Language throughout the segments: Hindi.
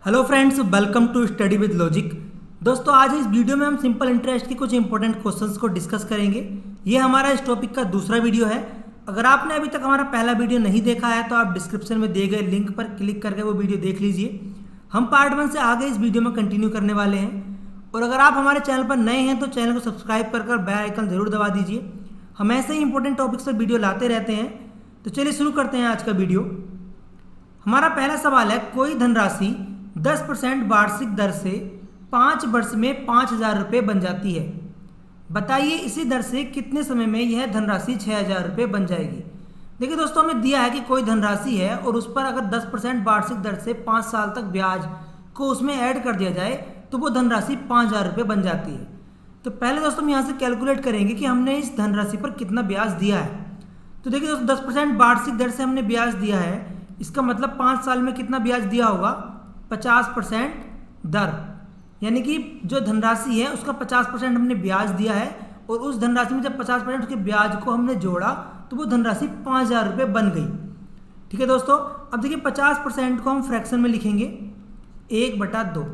Hello friends, welcome to study with logic. दोस्तों, आज इस वीडियो में हम सिंपल इंटरेस्ट के कुछ इंपॉर्टेंट क्वेश्चंस को डिस्कस करेंगे। ये हमारा इस टॉपिक का दूसरा वीडियो है। अगर आपने अभी तक हमारा पहला वीडियो नहीं देखा है तो आप डिस्क्रिप्शन में दिए गए लिंक पर क्लिक करके वो वीडियो देख लीजिए। हम पार्ट 1 से आगे इस वीडियो में कंटिन्यू करने वाले हैं। और अगर आप हमारे चैनल पर नए हैं तो चैनल को सब्सक्राइब कर बेल आइकन जरूर दबा दीजिए। हम ऐसे ही इंपॉर्टेंट टॉपिक्स पर वीडियो लाते रहते हैं। तो चलिए शुरू करते हैं आज का वीडियो। हमारा पहला सवाल है, कोई धनराशि 10% वार्षिक दर से 5 वर्ष में 5,000 रुपये बन जाती है। बताइए इसी दर से कितने समय में यह धनराशि 6,000 रुपये बन जाएगी। देखिए दोस्तों, हमें दिया है कि कोई धनराशि है और उस पर अगर 10% वार्षिक दर से 5 साल तक ब्याज को उसमें ऐड कर दिया जाए तो वो धनराशि 5,000 रुपये बन जाती है। तो पहले दोस्तों हम यहाँ से कैलकुलेट करेंगे कि हमने इस धनराशि पर कितना ब्याज दिया है। तो देखिए दोस्तों, 10% वार्षिक दर से हमने ब्याज दिया है, इसका मतलब 5 साल में कितना ब्याज दिया होगा, 50% दर। यानी कि जो धनराशि है उसका 50% हमने ब्याज दिया है और उस धनराशि में जब 50% उसके ब्याज को हमने जोड़ा तो वो धनराशि 5,000 रुपये बन गई। ठीक है दोस्तों, अब देखिए 50% को हम फ्रैक्शन में लिखेंगे 1/2।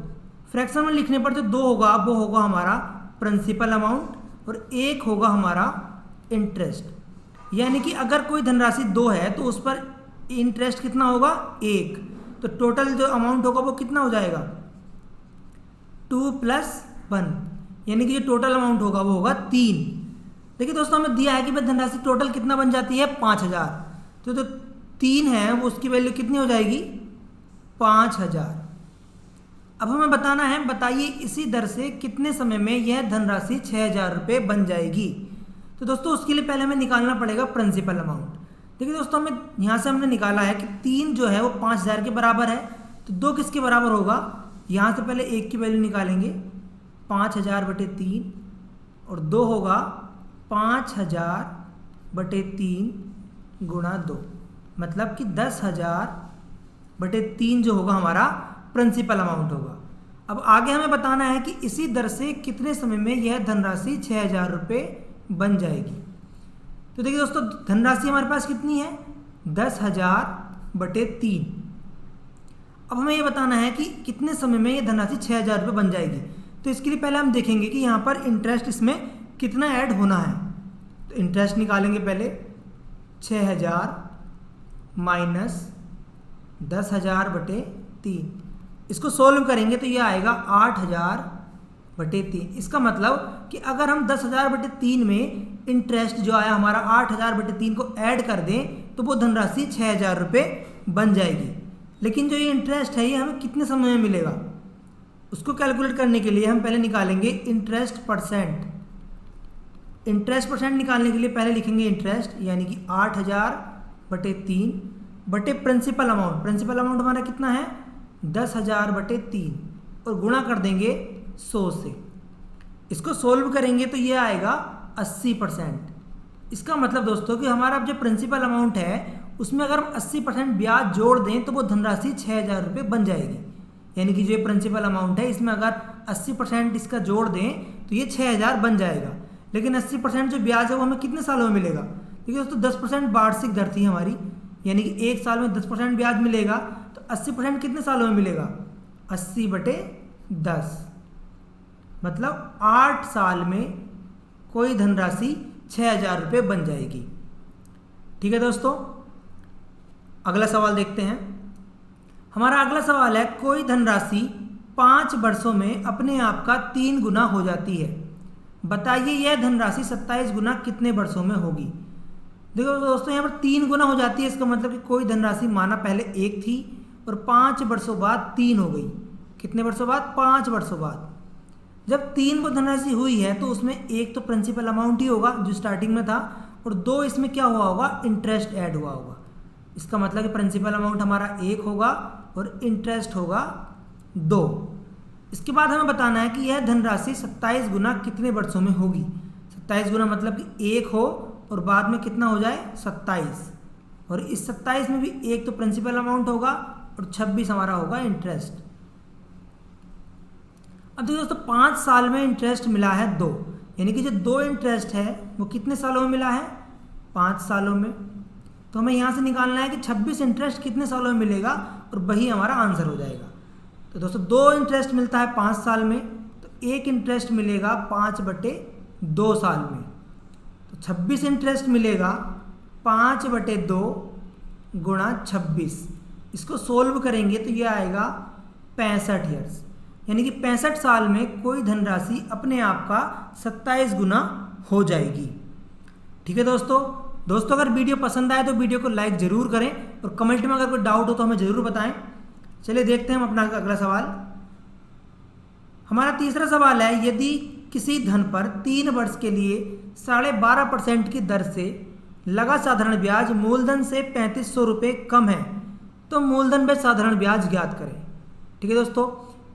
फ्रैक्शन में लिखने पर जो 2 होगा वो होगा हमारा प्रिंसिपल अमाउंट और 1 होगा हमारा इंटरेस्ट। यानी कि अगर कोई धनराशि 2 है तो उस पर इंटरेस्ट कितना होगा, 1। तो टोटल जो अमाउंट होगा वो कितना हो जाएगा, 2 + 1। यानी कि जो टोटल अमाउंट होगा वो होगा 3। देखिए दोस्तों, हमें दिया है कि भाई धनराशि टोटल कितना बन जाती है, 5,000। तो जो 3 है वो उसकी वैल्यू कितनी हो जाएगी, 5,000। अब हमें बताना है, बताइए इसी दर से कितने समय में यह धनराशि 6,000 रुपये बन जाएगी। तो दोस्तों उसके लिए पहले हमें निकालना पड़ेगा प्रिंसिपल अमाउंट। देखिए दोस्तों, हमें यहाँ से हमने निकाला है कि 3 जो है वो 5,000 के बराबर है, तो 2 किसके बराबर होगा, यहाँ से पहले 1 की वैल्यू निकालेंगे 5,000/3 और 2 होगा 5,000/3 × 2, मतलब कि 10,000/3 जो होगा हमारा प्रिंसिपल अमाउंट होगा। अब आगे हमें बताना है कि इसी दर से कितने समय में यह धनराशि 6,000 रुपये बन जाएगी। तो देखिए दोस्तों, धनराशि हमारे पास कितनी है, 10,000/3। अब हमें ये बताना है कि कितने समय में ये धनराशि 6,000 रुपये बन जाएगी। तो इसके लिए पहले हम देखेंगे कि यहाँ पर इंटरेस्ट इसमें कितना ऐड होना है। तो इंटरेस्ट निकालेंगे पहले, 6,000 - 10,000/3। इसको सोल्व करेंगे तो ये आएगा 8,000/3। इसका मतलब कि अगर हम 10,000/3 में इंटरेस्ट जो आया हमारा 8,000/3 को ऐड कर दें तो वो धनराशि 6,000 रुपये बन जाएगी। लेकिन जो ये इंटरेस्ट है ये हमें कितने समय में मिलेगा, उसको कैलकुलेट करने के लिए हम पहले निकालेंगे इंटरेस्ट परसेंट। इंटरेस्ट परसेंट निकालने के लिए पहले लिखेंगे इंटरेस्ट, यानी कि 8,000/3 बटे प्रिंसिपल अमाउंट। प्रिंसिपल अमाउंट हमारा कितना है, 10,000/3 और गुणा कर देंगे 100 से। इसको सोल्व करेंगे तो ये आएगा 80%। इसका मतलब दोस्तों कि हमारा जो प्रिंसिपल अमाउंट है उसमें अगर हम 80% ब्याज जोड़ दें तो वो धनराशि 6,000 रुपये बन जाएगी। यानी कि जो प्रिंसिपल अमाउंट है इसमें अगर 80% इसका जोड़ दें तो ये 6,000 बन जाएगा। लेकिन 80% जो ब्याज है वो हमें कितने सालों में मिलेगा, क्योंकि दोस्तों 10% वार्षिक दर थी हमारी, यानी कि 1 साल में 10% ब्याज मिलेगा। तो 80% कितने सालों में मिलेगा, 80/10, मतलब 8 साल में कोई धनराशि 6,000 रुपये बन जाएगी। ठीक है दोस्तों, अगला सवाल देखते हैं। हमारा अगला सवाल है, कोई धनराशि 5 वर्षों में अपने आप का 3 गुना हो जाती है। बताइए यह धनराशि 27 गुना कितने वर्षों में होगी। देखो दोस्तों, यहाँ पर 3 गुना हो जाती है, इसका मतलब कि कोई धनराशि माना पहले 1 थी और 5 वर्षों बाद 3 हो गई। कितने वर्षों बाद, 5 वर्षों बाद। जब 3 को धनराशि हुई है तो उसमें 1 तो प्रिंसिपल अमाउंट ही होगा जो स्टार्टिंग में था, और 2 इसमें क्या हुआ होगा, इंटरेस्ट ऐड हुआ होगा। इसका मतलब कि प्रिंसिपल अमाउंट हमारा 1 होगा और इंटरेस्ट होगा 2। इसके बाद हमें बताना है कि यह धनराशि 27 गुना कितने वर्षों में होगी। 27 गुना मतलब कि 1 हो और बाद में कितना हो जाए, 27, और इस 27 में भी 1 तो प्रिंसिपल अमाउंट होगा और 26 हमारा होगा इंटरेस्ट। अब देखिए दोस्तों, 5 साल में इंटरेस्ट मिला है 2, यानी कि जो 2 इंटरेस्ट है वो कितने सालों में मिला है, 5 सालों में। तो हमें यहाँ से निकालना है कि 26 इंटरेस्ट कितने सालों में मिलेगा और वही हमारा आंसर हो जाएगा। तो दोस्तों 2 इंटरेस्ट मिलता है 5 साल में, तो 1 इंटरेस्ट मिलेगा 5/2 साल में। तो 26 इंटरेस्ट मिलेगा 5/2 गुणा 26। इसको सोल्व करेंगे तो ये आएगा 65 ईयर्स, यानी कि 65 साल में कोई धनराशि अपने आप का 27 गुना हो जाएगी। ठीक है दोस्तों अगर वीडियो पसंद आए तो वीडियो को लाइक जरूर करें और कमेंट में अगर कोई डाउट हो तो हमें ज़रूर बताएं। चलिए देखते हैं हम अपना अगला सवाल। हमारा तीसरा सवाल है, यदि किसी धन पर 3 वर्ष के लिए 12.5% की दर से लगा साधारण ब्याज मूलधन से 3500 रुपये कम है तो मूलधन पे साधारण ब्याज ज्ञात करें। ठीक है दोस्तों,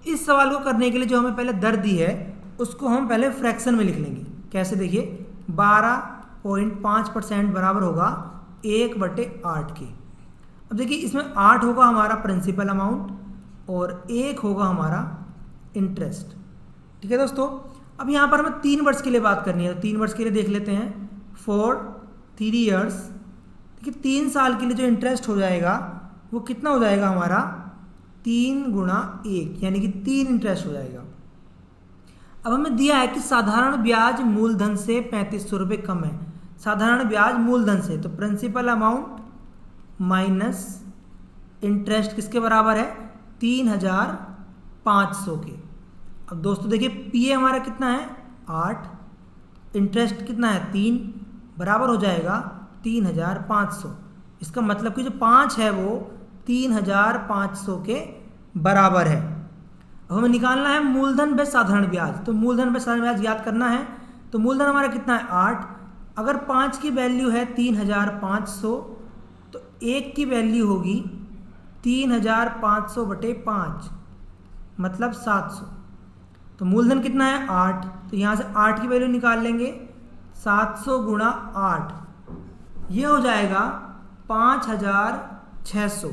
इस सवाल को करने के लिए जो हमें पहले दर दी है उसको हम पहले फ्रैक्शन में लिख लेंगे। कैसे, देखिए 12.5% बराबर होगा 1/8 के। अब देखिए इसमें 8 होगा हमारा प्रिंसिपल अमाउंट और 1 होगा हमारा इंटरेस्ट। ठीक है दोस्तों, अब यहाँ पर हमें 3 वर्ष के लिए बात करनी है, तो 3 वर्ष के लिए देख लेते हैं। 3 ईयर्स, देखिए 3 साल के लिए जो इंटरेस्ट हो जाएगा वो कितना हो जाएगा हमारा 3 गुणा 1, यानी कि 3 इंटरेस्ट हो जाएगा। अब हमें दिया है कि साधारण ब्याज मूलधन से 3500 रुपये कम है। साधारण ब्याज मूलधन से, तो प्रिंसिपल अमाउंट माइनस इंटरेस्ट किसके बराबर है 3500 के। अब दोस्तों देखिए पीए हमारा कितना है 8, इंटरेस्ट कितना है 3, बराबर हो जाएगा 3500। इसका मतलब कि जो 5 है वो 3500 के बराबर है। अब हमें निकालना है मूलधन व साधारण ब्याज, तो मूलधन व साधारण ब्याज याद करना है। तो मूलधन हमारा कितना है 8, अगर 5 की वैल्यू है 3500 तो 1 की वैल्यू होगी 3500/5 मतलब 700। तो मूलधन कितना है 8, तो यहाँ से 8 की वैल्यू निकाल लेंगे, 700 गुणा 8 ये हो जाएगा 5600।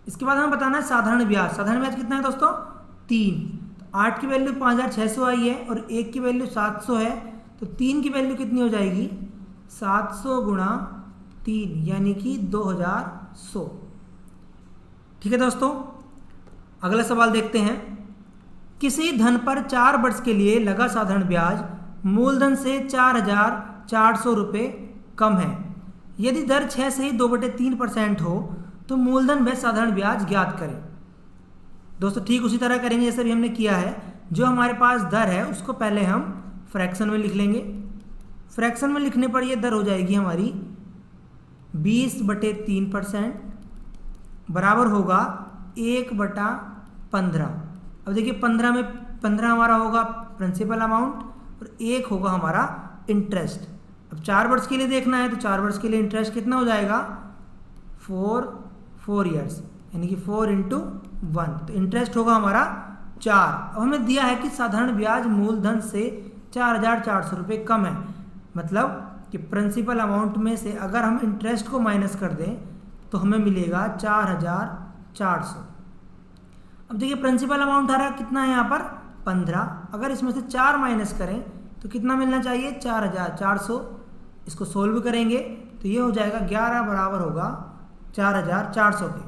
इसके बाद हमें बताना है साधारण ब्याज। साधारण ब्याज कितना है दोस्तों 3, तो 8 की वैल्यू 5600 आई है और 1 की वैल्यू 700 है, तो 3 की वैल्यू कितनी हो जाएगी 700 गुणा 3 यानी कि 2100। ठीक है दोस्तों, अगला सवाल देखते हैं। किसी धन पर 4 वर्ष के लिए लगा साधारण ब्याज मूलधन से 4400 रुपये कम है। यदि दर 6 से ही 2/3% हो तो मूलधन व साधारण ब्याज ज्ञात करें। दोस्तों ठीक उसी तरह करेंगे जैसे भी हमने किया है। जो हमारे पास दर है उसको पहले हम फ्रैक्शन में लिख लेंगे। फ्रैक्शन में लिखने पर यह दर हो जाएगी हमारी 20/3% बराबर होगा 1/15। अब देखिए 15 में 15 हमारा होगा प्रिंसिपल अमाउंट और 1 होगा हमारा इंटरेस्ट। अब 4 वर्ष के लिए देखना है तो 4 वर्ष के लिए इंटरेस्ट कितना हो जाएगा 4 ईयर्स, यानी कि 4 × 1, तो इंटरेस्ट होगा हमारा 4। अब हमें दिया है कि साधारण ब्याज मूलधन से 4400 रुपये कम है, मतलब कि प्रिंसिपल अमाउंट में से अगर हम इंटरेस्ट को माइनस कर दें तो हमें मिलेगा 4400। अब देखिए प्रिंसिपल अमाउंट आ रहा है कितना है यहाँ पर 15, अगर इसमें से 4 माइनस करें तो कितना मिलना चाहिए 4400। इसको सोल्व करेंगे तो ये हो जाएगा 11 बराबर होगा 4400 के।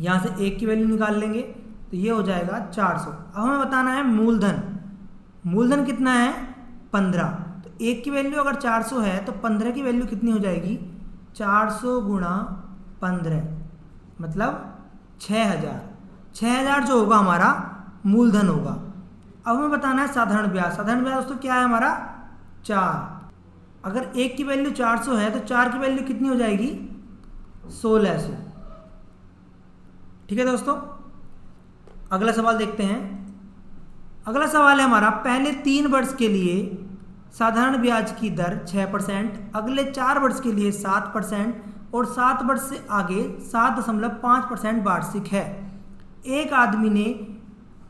यहाँ से 1 की वैल्यू निकाल लेंगे तो ये हो जाएगा 400। अब हमें बताना है मूलधन। मूलधन कितना है 15, तो 1 की वैल्यू अगर 400 है तो 15 की वैल्यू कितनी हो जाएगी 400 गुणा 15 मतलब 6000 जो होगा हमारा मूलधन होगा। अब हमें बताना है साधारण ब्याज। साधारण ब्याज दोस्तों क्या है हमारा 4, अगर 1 की वैल्यू 400 है तो 4 की वैल्यू कितनी हो जाएगी 1600। ठीक है दोस्तों, अगला सवाल देखते हैं। अगला सवाल है हमारा, पहले 3 वर्ष के लिए साधारण ब्याज की दर 6%, अगले 4 वर्ष के लिए 7% और 7 वर्ष से आगे 7.5% वार्षिक है। एक आदमी ने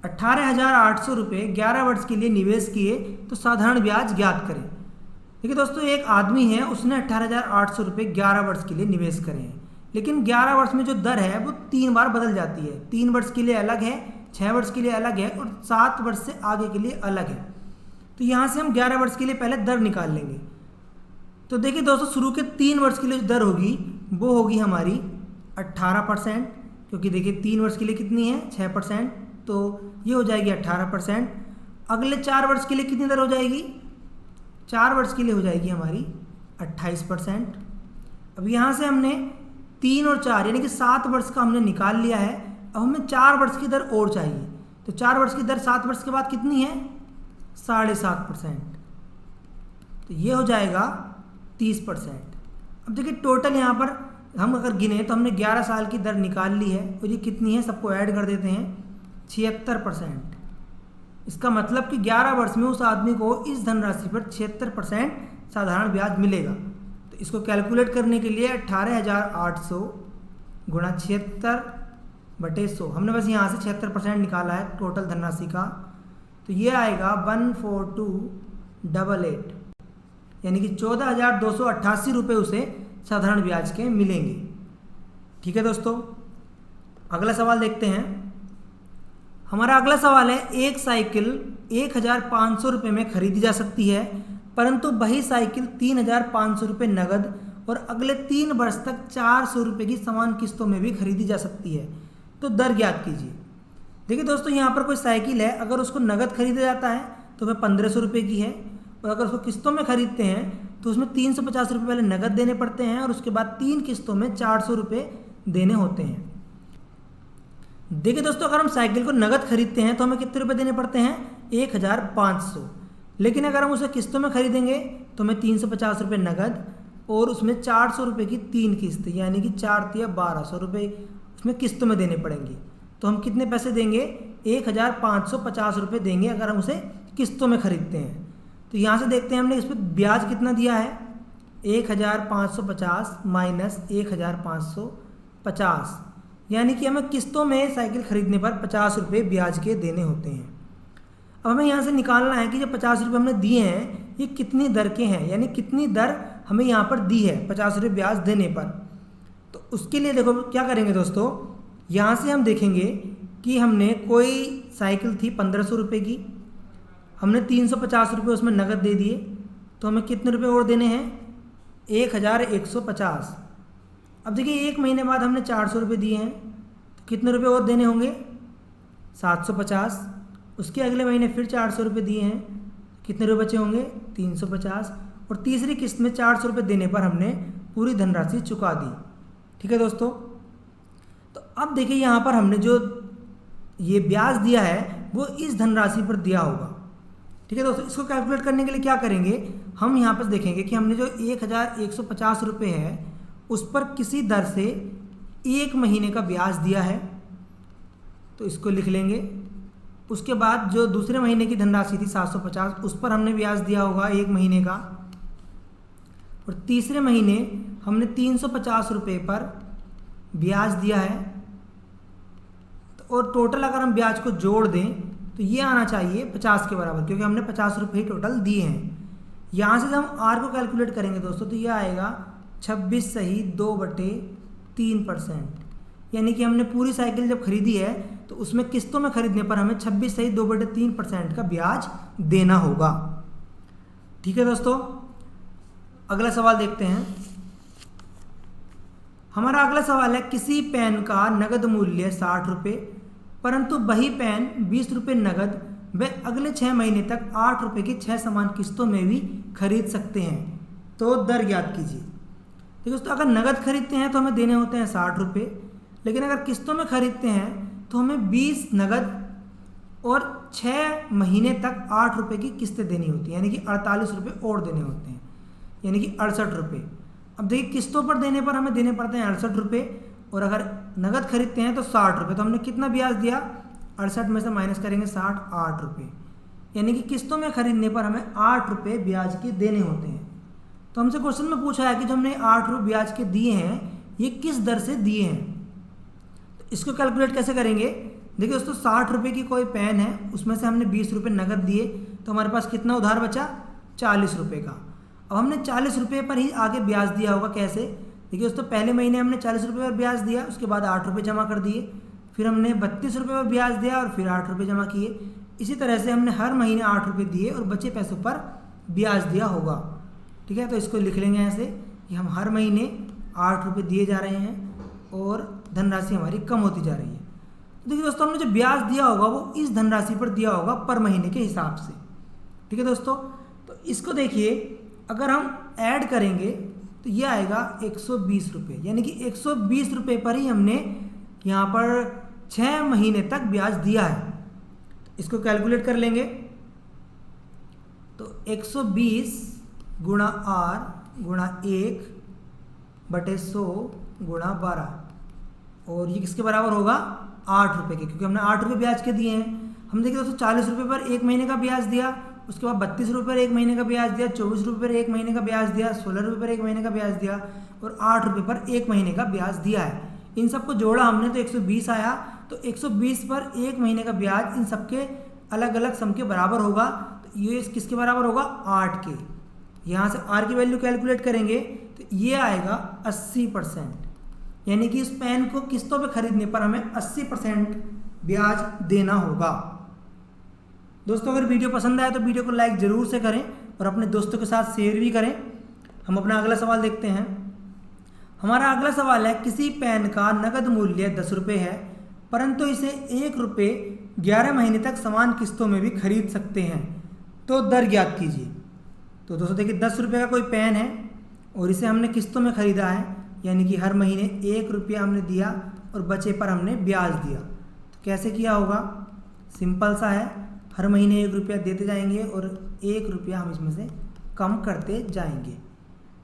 18,800 रुपये 11 वर्ष के लिए निवेश किए तो साधारण ब्याज ज्ञात करें। देखिए दोस्तों एक आदमी है उसने 18,800 रुपये 11 वर्ष के लिए निवेश करे हैं, लेकिन 11 वर्ष में जो दर है वो 3 बार बदल जाती है। 3 वर्ष के लिए अलग है, 6 वर्ष के लिए अलग है और 7 वर्ष से आगे के लिए अलग है। तो यहाँ से हम 11 वर्ष के लिए पहले दर निकाल लेंगे। तो देखिए दोस्तों शुरू के 3 वर्ष के लिए जो दर होगी वो होगी हमारी 18%, क्योंकि देखिए 3 वर्ष के लिए कितनी है 6%, तो ये हो जाएगी 18%। अगले 4 वर्ष के लिए कितनी दर हो जाएगी, 4 वर्ष के लिए हो जाएगी हमारी 28%। अब यहाँ से हमने 3 और 4 यानी कि 7 वर्ष का हमने निकाल लिया है। अब हमें 4 वर्ष की दर और चाहिए, तो 4 वर्ष की दर 7 वर्ष के बाद कितनी है 7.5%, तो ये हो जाएगा 30%। अब देखिए टोटल यहाँ पर हम अगर गिने तो हमने 11 साल की दर निकाल ली है, और ये कितनी है सबको ऐड कर देते हैं 76%। इसका मतलब कि 11 वर्ष में उस आदमी को इस धनराशि पर 76% साधारण ब्याज मिलेगा। तो इसको कैलकुलेट करने के लिए 18,800 गुणा 76/100, हमने बस यहाँ से 76% निकाला है टोटल धनराशि का, तो ये आएगा 14288, यानी कि 14,288 रुपये उसे साधारण ब्याज के मिलेंगे। ठीक है दोस्तों, अगला सवाल देखते हैं। हमारा अगला सवाल है, एक साइकिल 1,500 रुपये में खरीदी जा सकती है, परंतु वही साइकिल 3,500 रुपये नगद और अगले 3 वर्ष तक 400 रुपये की समान किस्तों में भी खरीदी जा सकती है, तो दर ज्ञात कीजिए। देखिए दोस्तों, यहाँ पर कोई साइकिल है, अगर उसको नगद खरीदा जाता है तो वह 1,500 रुपये की है, और अगर उसको किस्तों में खरीदते हैं तो उसमें 350 रुपये पहले नगद देने पड़ते हैं और उसके बाद 3 किस्तों में 400 रुपये देने होते हैं। देखिए दोस्तों, अगर हम साइकिल को नगद खरीदते हैं तो हमें कितने रुपये देने पड़ते हैं 1,500, लेकिन अगर हम उसे किस्तों में खरीदेंगे तो हमें 350 रुपये नगद और उसमें 400 रुपये की 3 किस्त, यानी कि 4 तिया 1,200 रुपये उसमें किस्तों में देने पड़ेंगे। तो हम कितने पैसे देंगे 1,550 रुपये देंगे अगर हम उसे किस्तों में खरीदते हैं। तो यहाँ से देखते हैं हमने इस पर ब्याज कितना दिया है 1,550 माइनस 1,550, यानी कि हमें किस्तों में साइकिल खरीदने पर 50 रुपये ब्याज के देने होते हैं। अब हमें यहाँ से निकालना है कि जो 50 रुपये हमने दिए हैं ये कितनी दर के हैं, यानी कितनी दर हमें यहाँ पर दी है 50 रुपये ब्याज देने पर। तो उसके लिए देखो क्या करेंगे दोस्तों, यहाँ से हम देखेंगे कि हमने कोई साइकिल थी 1,500 रुपये की, हमने 350 रुपये उसमें नगद दे दिए, तो हमें कितने रुपये और देने हैं 1,150। अब देखिए 1 महीने बाद हमने 400 रुपये दिए हैं, तो कितने रुपये और देने होंगे 750। उसके अगले महीने फिर 400 रुपये दिए हैं, कितने रुपये बचे होंगे 350, और तीसरी किस्त में 400 रुपये देने पर हमने पूरी धनराशि चुका दी। ठीक है दोस्तों, तो अब देखिए यहाँ पर हमने जो ये ब्याज दिया है वो इस धनराशि पर दिया होगा। ठीक है दोस्तों, इसको कैलकुलेट करने के लिए क्या करेंगे, हम यहाँ पर देखेंगे कि हमने जो 1,150 रुपये है उस पर किसी दर से 1 महीने का ब्याज दिया है, तो इसको लिख लेंगे। उसके बाद जो दूसरे महीने की धनराशि थी 750, उस पर हमने ब्याज दिया होगा 1 महीने का, और तीसरे महीने हमने 350 रुपये पर ब्याज दिया है। और टोटल अगर हम ब्याज को जोड़ दें तो ये आना चाहिए 50 के बराबर, क्योंकि हमने 50 रुपये ही टोटल दिए हैं। यहाँ से जब हम आर को कैलकुलेट करेंगे दोस्तों तो ये आएगा 26 सही 2/3%, यानी कि हमने पूरी साइकिल जब खरीदी है तो उसमें किस्तों में खरीदने पर हमें 26 सही 2/3% का ब्याज देना होगा। ठीक है दोस्तों, अगला सवाल देखते हैं। हमारा अगला सवाल है, किसी पेन का नगद मूल्य 60 रुपये, परंतु वही पेन 20 रुपये नगद व अगले 6 महीने तक 8 रुपये की 6 समान किस्तों में भी खरीद सकते हैं, तो दर ज्ञात कीजिए। तो दोस्तों, अगर नगद खरीदते हैं तो हमें देने होते हैं 60 रुपये, लेकिन अगर किस्तों में खरीदते हैं तो हमें 20 नगद और 6 महीने तक 8 रुपये की किस्तें देनी होती हैं, यानी कि 48 रुपये और देने होते हैं, यानी कि 68 रुपये। अब देखिए किस्तों पर देने पर हमें देने पड़ते हैं 68 रुपये, और अगर नगद खरीदते हैं तो 60 रुपये। तो हमने कितना ब्याज दिया 68 में से माइनस करेंगे 60, 8 रुपये, यानी कि किस्तों में खरीदने पर हमें 8 रुपये ब्याज के देने होते हैं। तो हमसे क्वेश्चन में पूछा है कि जो हमने 8 रुपये ब्याज के दिए हैं ये किस दर से दिए हैं, तो इसको कैलकुलेट कैसे करेंगे। देखिए दोस्तों, 60 रुपये की कोई पेन है, उसमें से हमने 20 रुपये नगद दिए, तो हमारे पास कितना उधार बचा 40 रुपये का। अब हमने 40 रुपये पर ही आगे ब्याज दिया होगा, कैसे। देखिए दोस्तों, पहले महीने हमने 40 रुपये पर ब्याज दिया, उसके बाद 8 रुपये जमा कर दिए, फिर हमने 32 रुपये पर ब्याज दिया और फिर 8 रुपये जमा किए। इसी तरह से हमने हर महीने 8 रुपये दिए और बचे पैसों पर ब्याज दिया होगा। ठीक है, तो इसको लिख लेंगे ऐसे कि हम हर महीने 8 रुपये दिए जा रहे हैं और धनराशि हमारी कम होती जा रही है। तो देखिए दोस्तों, हमने जो ब्याज दिया होगा वो इस धनराशि पर दिया होगा पर महीने के हिसाब से। ठीक है दोस्तों, तो इसको देखिए, अगर हम ऐड करेंगे तो ये आएगा 120 रुपये, यानी कि 120 रुपये पर ही हमने यहाँ पर 6 महीने तक ब्याज दिया है। इसको कैलकुलेट कर लेंगे तो 120 गुणा R गुणा 1/100 गुणा 12, और ये किसके बराबर होगा? 8 रुपये के, क्योंकि हमने 8 रुपये ब्याज के दिए हैं। हम देखिए दोस्तों, 40 रुपये पर 1 महीने का ब्याज दिया, उसके बाद 32 रुपये पर 1 महीने का ब्याज दिया, 24 रुपये पर 1 महीने का ब्याज दिया, 16 रुपये पर 1 महीने का ब्याज दिया और 8 रुपये पर 1 महीने का ब्याज दिया है। इन सबको जोड़ा हमने तो 120 आया। तो 120 पर 1 महीने का ब्याज इन सबके अलग अलग सम के बराबर होगा। तो ये किसके बराबर होगा? 8 के। यहाँ से R की वैल्यू कैलकुलेट करेंगे तो ये आएगा 80%, यानी कि इस पेन को किस्तों पे खरीदने पर हमें 80% ब्याज देना होगा। दोस्तों, अगर वीडियो पसंद आए तो वीडियो को लाइक ज़रूर से करें और अपने दोस्तों के साथ शेयर भी करें। हम अपना अगला सवाल देखते हैं। हमारा अगला सवाल है, किसी पेन का नगद मूल्य 10 रुपये है, परंतु इसे 1 रुपये 11 महीने तक समान किस्तों में भी खरीद सकते हैं, तो दर ज्ञात कीजिए। तो दोस्तों देखिए, 10 रुपये का कोई पेन है और इसे हमने किस्तों में ख़रीदा है, यानी कि हर महीने 1 रुपया हमने दिया और बचे पर हमने ब्याज दिया। तो कैसे किया होगा? सिंपल सा है, हर महीने 1 रुपया देते जाएंगे और 1 रुपया हम इसमें से कम करते जाएंगे।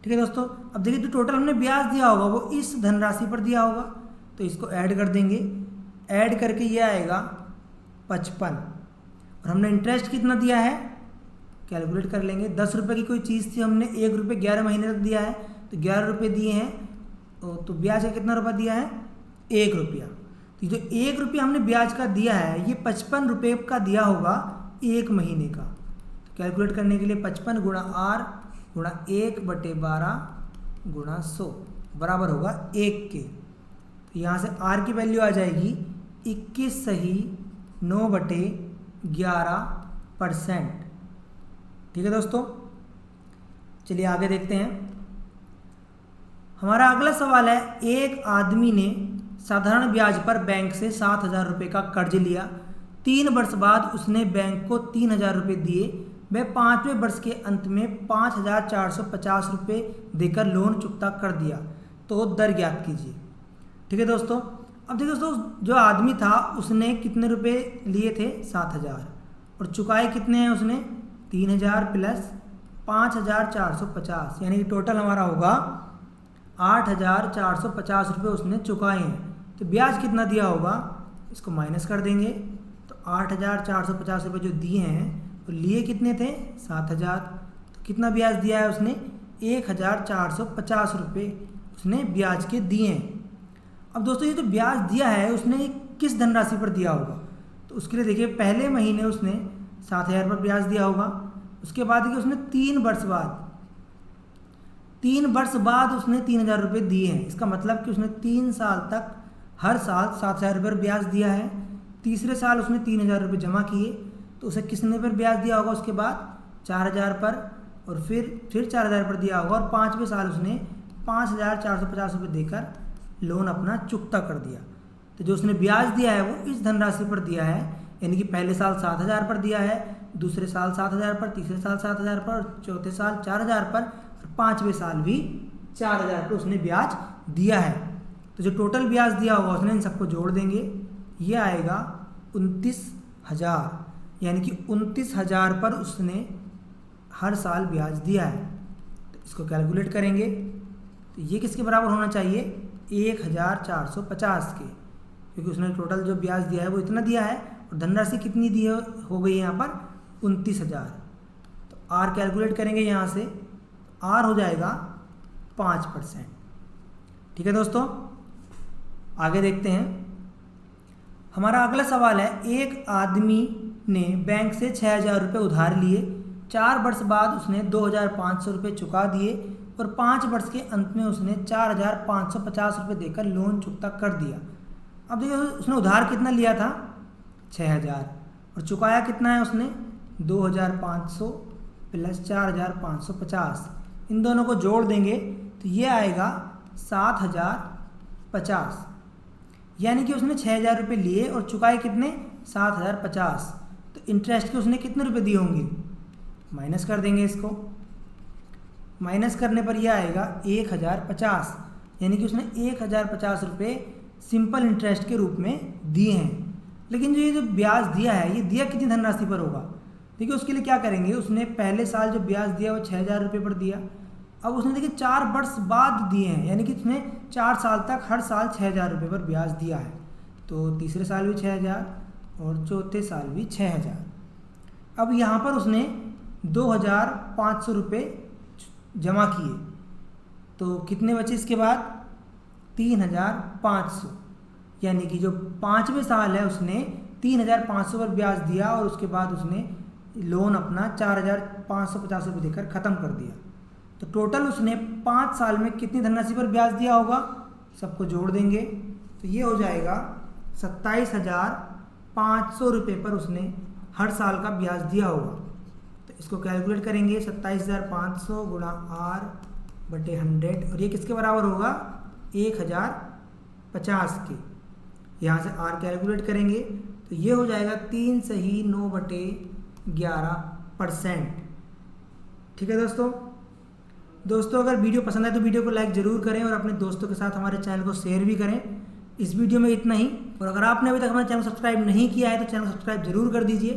ठीक है दोस्तों, अब देखिए जो टोटल हमने ब्याज दिया होगा वो इस धनराशि पर दिया होगा, तो इसको ऐड कर देंगे। ऐड करके ये आएगा 55, और हमने इंटरेस्ट कितना दिया है कैलकुलेट कर लेंगे। 10 रुपये की कोई चीज़ थी, हमने 1 रुपये 11 महीने तक दिया है, तो 11 रुपये दिए हैं, तो ब्याज का कितना रुपया दिया है? 1 रुपया। तो जो 1 रुपया हमने ब्याज का दिया है, ये 55 रुपये का दिया होगा 1 महीने का। तो कैलकुलेट करने के लिए 55 गुणा R गुणा 1/12 गुणा 100 बराबर होगा 1 के। तो यहाँ से R की वैल्यू आ जाएगी 21 सही 9/11%। ठीक है दोस्तों, चलिए आगे देखते हैं। हमारा अगला सवाल है, एक आदमी ने साधारण ब्याज पर बैंक से 7,000 रुपये का कर्ज लिया। 3 वर्ष बाद उसने बैंक को 3,000 रुपये दिए। वह 5वें वर्ष के अंत में 5,450 रुपये देकर लोन चुकता कर दिया, तो दर ज्ञात कीजिए। ठीक है दोस्तों, अब देखिए दोस्तों, जो आदमी था उसने कितने रुपये लिए थे? 7,000, और चुकाए कितने हैं उसने? 3,000 प्लस 5,450, यानी कि टोटल हमारा होगा 8,450 रुपये उसने चुकाए हैं। तो ब्याज कितना दिया होगा इसको माइनस कर देंगे। तो 8,450 रुपये जो दिए हैं, तो लिए कितने थे? 7,000। तो कितना ब्याज दिया है उसने? 1,450 रुपये उसने ब्याज के दिए हैं। अब दोस्तों, ये जो ब्याज दिया है उसने किस धनराशि पर दिया होगा? तो उसके लिए देखिए, पहले महीने उसने 7,000 पर ब्याज दिया होगा। उसके बाद देखिए उसने 3 वर्ष बाद उसने 3,000 रुपये दिए हैं। इसका मतलब कि उसने 3 साल तक हर साल 7,000 रुपये पर ब्याज दिया है। तीसरे साल उसने 3,000 रुपये जमा किए, तो उसे किसने पर ब्याज दिया होगा? उसके बाद 4,000 पर, और फिर 4,000 पर दिया होगा, और 5वें साल उसने 5,450 रुपये देकर लोन अपना चुकता कर दिया। तो जो उसने ब्याज दिया है वो इस धनराशि पर दिया है, यानी कि पहले साल 7,000 पर दिया है, दूसरे साल 7,000 पर, तीसरे साल 7,000 पर, चौथे साल 4,000 पर, और 5वें साल भी 4,000 पर उसने ब्याज दिया है। तो जो टोटल ब्याज दिया होगा उसने इन सबको जोड़ देंगे, ये आएगा 29,000, यानी कि 29,000 पर उसने हर साल ब्याज दिया है। तो इसको कैलकुलेट करेंगे तो ये किसके बराबर होना चाहिए? 1,450 के, क्योंकि उसने टोटल जो ब्याज दिया है वो इतना दिया है, और धनराशि कितनी दी हो गई है यहाँ पर? 29,000। तो R कैलकुलेट करेंगे यहाँ से, R हो जाएगा 5%। ठीक है दोस्तों, आगे देखते हैं। हमारा अगला सवाल है, एक आदमी ने बैंक से 6,000 रुपये उधार लिए। 4 वर्ष बाद उसने 2,500 रुपये चुका दिए, और 5 वर्ष के अंत में उसने 4,550 रुपये देकर लोन चुकता कर दिया। अब देखिए उसने उधार कितना लिया था? 6,000, और चुकाया कितना है उसने? 2,500 प्लस 4,550। इन दोनों को जोड़ देंगे तो ये आएगा 7,000 50, यानी कि उसने 6,000 रुपये लिए और चुकाए कितने, 7,050। तो इंटरेस्ट के उसने कितने रुपए दिए होंगे, माइनस कर देंगे इसको। माइनस करने पर यह आएगा 1,050, यानी कि उसने 1,050 रुपये सिंपल इंटरेस्ट के रूप में दिए हैं। लेकिन ये जो ब्याज दिया है, ये दिया कितनी धनराशि पर होगा। देखिए उसके लिए क्या करेंगे, उसने पहले साल जो ब्याज दिया वो 6,000 रुपये पर दिया। अब उसने देखिए 4 वर्ष बाद दिए हैं, यानी कि उसने 4 साल तक हर साल 6,000 रुपये पर ब्याज दिया है। तो तीसरे साल भी 6,000 और चौथे साल भी 6,000। अब यहाँ पर उसने 2,500 रुपये जमा किए, तो कितने बचे इसके बाद, 3,500, यानी कि जो 5वें साल है उसने 3,500 पर ब्याज दिया और उसके बाद उसने लोन अपना 4,550 रुपये देकर ख़त्म कर दिया। तो टोटल उसने 5 साल में कितनी धनराशि पर ब्याज दिया होगा, सबको जोड़ देंगे तो ये हो जाएगा 27,500 रुपये पर उसने हर साल का ब्याज दिया होगा। तो इसको कैलकुलेट करेंगे, 27,500 गुणा R/100, और ये किसके बराबर होगा, 1,050 के। यहाँ से R कैलकुलेट करेंगे तो ये हो जाएगा 3 सही 9/11%। ठीक है दोस्तों अगर वीडियो पसंद आए तो वीडियो को लाइक ज़रूर करें और अपने दोस्तों के साथ हमारे चैनल को शेयर भी करें। इस वीडियो में इतना ही, और अगर आपने अभी तक हमारे चैनल को सब्सक्राइब नहीं किया है तो चैनल को सब्सक्राइब जरूर कर दीजिए।